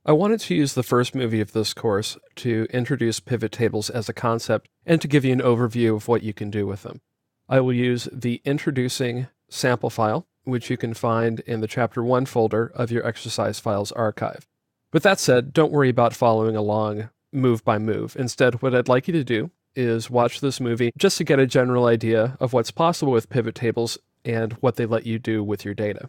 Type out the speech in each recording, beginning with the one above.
I wanted to use the first movie of this course to introduce pivot tables as a concept and to give you an overview of what you can do with them. I will use the introducing sample file, which you can find in the Chapter 1 folder of your exercise files archive. With that said, don't worry about following along move by move. Instead, what I'd like you to do is watch this movie just to get a general idea of what's possible with pivot tables and what they let you do with your data.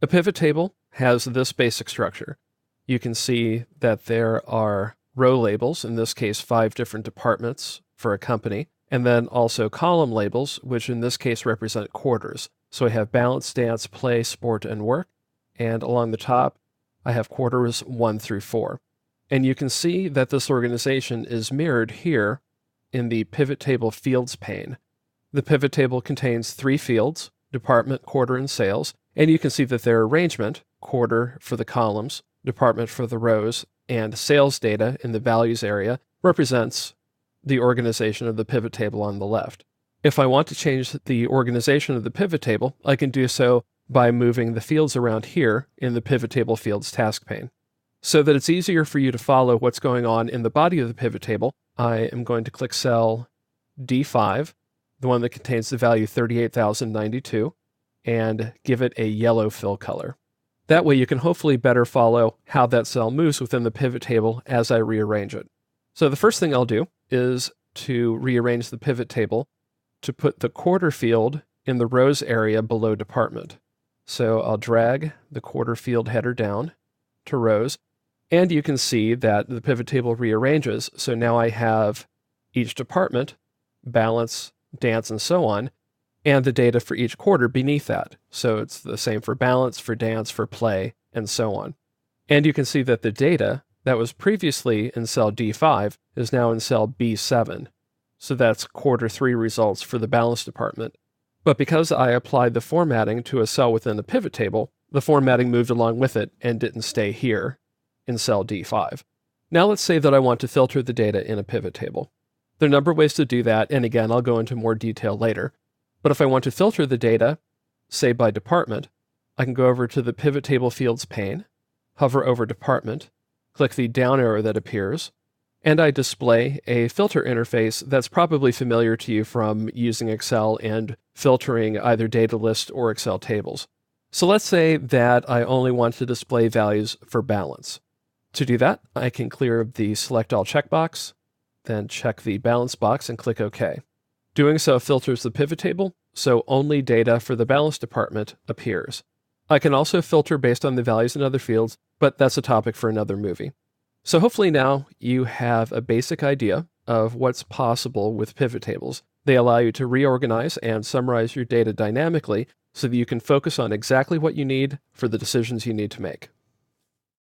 A pivot table has this basic structure. You can see that there are row labels, in this case 5 different departments for a company, and then also column labels, which in this case represent quarters. So I have balance, dance, play, sport, and work, and along the top I have quarters 1 through 4. And you can see that this organization is mirrored here in the pivot table fields pane. The pivot table contains 3 fields, department, quarter, and sales, and you can see that their arrangement, quarter for the columns, department for the rows, and sales data in the values area represents the organization of the pivot table on the left. If I want to change the organization of the pivot table, I can do so by moving the fields around here in the pivot table fields task pane. So that it's easier for you to follow what's going on in the body of the pivot table, I am going to click cell D5, the one that contains the value 38,092, and give it a yellow fill color. That way you can hopefully better follow how that cell moves within the pivot table as I rearrange it. So the first thing I'll do is to rearrange the pivot table to put the quarter field in the rows area below department. So I'll drag the quarter field header down to rows, and you can see that the pivot table rearranges. So now I have each department, balance, dance, and so on, and the data for each quarter beneath that. So it's the same for balance, for dance, for play, and so on. And you can see that the data that was previously in cell D5 is now in cell B7. So that's quarter 3 results for the balance department. But because I applied the formatting to a cell within the pivot table, the formatting moved along with it and didn't stay here in cell D5. Now let's say that I want to filter the data in a pivot table. There are a number of ways to do that, and again, I'll go into more detail later. But if I want to filter the data, say by department, I can go over to the pivot table fields pane, hover over department, click the down arrow that appears, and I display a filter interface that's probably familiar to you from using Excel and filtering either data lists or Excel tables. So let's say that I only want to display values for balance. To do that, I can clear the Select All checkbox, then check the Balance box and click OK. Doing so filters the pivot table, so only data for the balance department appears. I can also filter based on the values in other fields, but that's a topic for another movie. So hopefully now you have a basic idea of what's possible with pivot tables. They allow you to reorganize and summarize your data dynamically so that you can focus on exactly what you need for the decisions you need to make.